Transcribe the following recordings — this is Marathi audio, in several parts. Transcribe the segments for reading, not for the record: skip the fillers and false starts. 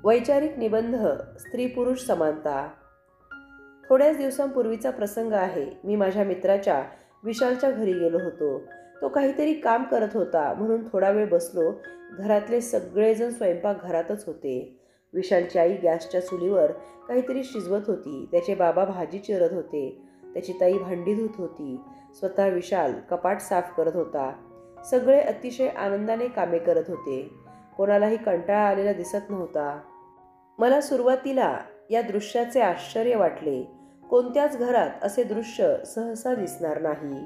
वैचारिक निबंध स्त्री पुरुष समानता. थोड्याच दिवसांपूर्वीचा प्रसंग आहे. मी माझ्या मित्राच्या विशालच्या घरी गेलो होतो. तो काहीतरी काम करत होता म्हणून थोडा वेळ बसलो. घरातले सगळेजण स्वयंपाकघरातच होते. विशालची आई गॅसच्या चुलीवर काहीतरी शिजवत होती. त्याचे बाबा भाजी चिरत होते. त्याची ताई भांडी धुत होती. स्वतः विशाल कपाट साफ करत होता. सगळे अतिशय आनंदाने कामे करत होते. कोणालाही कंटाळा आलेला दिसत नव्हता. मला सुरुवातीला या दृश्याचे आश्चर्य वाटले. कोणत्याच घरात असे दृश्य सहसा दिसणार नाही.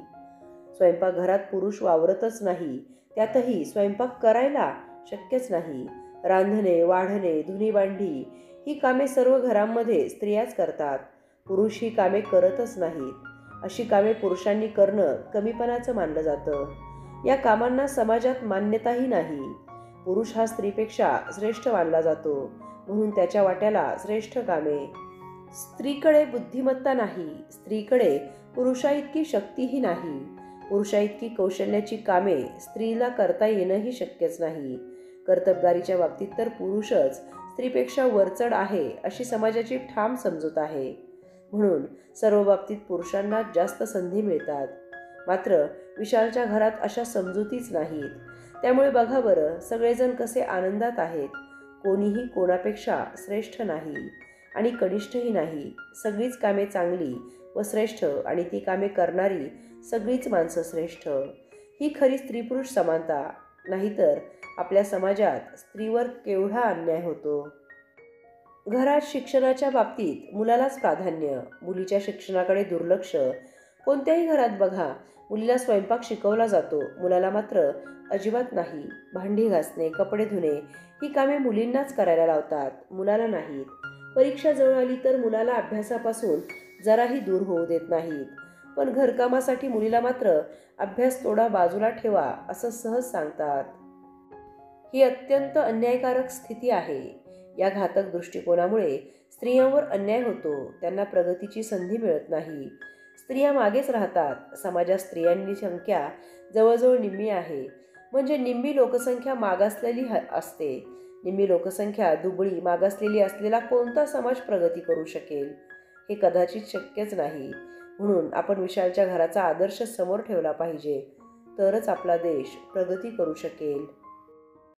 स्वयंपाकघरात पुरुष वावरतच नाही. त्यातही स्वयंपाक करायला शक्यच नाही. रांधणे, वाढणे, धुणी भांडी ही कामे सर्व घरांमध्ये स्त्रियाच करतात. पुरुष ही कामे करतच नाहीत. अशी कामे पुरुषांनी करणं कमीपणाचं मानलं जातं. या कामांना समाजात मान्यताही नाही. पुरुष हा स्त्रीपेक्षा श्रेष्ठ मानला जातो म्हणून त्याच्या वाट्याला श्रेष्ठ कामे. स्त्रीकडे बुद्धिमत्ता नाही. स्त्रीकडे पुरुषाइतकी शक्तीही नाही. पुरुषाइतकी कौशल्याची कामे स्त्रीला करता येणंही शक्यच नाही. कर्तबगारीच्या बाबतीत तर पुरुषच स्त्रीपेक्षा वरचढ आहे अशी समाजाची ठाम समजूत आहे. म्हणून सर्व बाबतीत पुरुषांना जास्त संधी मिळतात. मात्र विशालच्या घरात अशा समजुतीच नाहीत. त्यामुळे बघा बरं, सगळेजण कसे आनंदात आहेत. कोणीही कोणापेक्षा श्रेष्ठ नाही आणि कनिष्ठही नाही. सगळीच कामे चांगली व श्रेष्ठ आणि ती कामे करणारी सगळीच माणसं श्रेष्ठ. ही खरी स्त्री पुरुष समानता. नाहीतर आपल्या समाजात स्त्रीवर केवढा अन्याय होतो. घरात शिक्षणाच्या बाबतीत मुलालाच प्राधान्य, मुलीच्या शिक्षणाकडे दुर्लक्ष. कोणत्याही घरात बघा, मुलीला स्वयंपाक शिकवला जातो, मुलाला मात्र अजिबात नाही. भांडी घासणे, कपडे धुणे ही कामे मुलींनाच करायला लावतात, मुलाला नाहीत. परीक्षा जवळ आली तर मुलाला अभ्यासापासून जराही दूर होऊ देत नाहीत. पण घरकामासाठी मुलीला मात्र अभ्यास थोडा बाजूला ठेवा असं सहज सांगतात. ही अत्यंत अन्यायकारक स्थिती आहे. या घातक दृष्टिकोनामुळे स्त्रियांवर अन्याय होतो. त्यांना प्रगतीची संधी मिळत नाही. स्त्रिया मागेच राहतात. समाजात स्त्रियांची संख्या जवळजवळ निम्मी आहे. म्हणजे निम्मी लोकसंख्या मागासलेली असते. निम्मी लोकसंख्या दुबळी मागासलेली असलेला कोणता समाज प्रगती करू शकेल? हे कदाचित शक्यच नाही. म्हणून आपण विशालच्या घराचा आदर्श समोर ठेवला पाहिजे. तरच आपला देश प्रगती करू शकेल.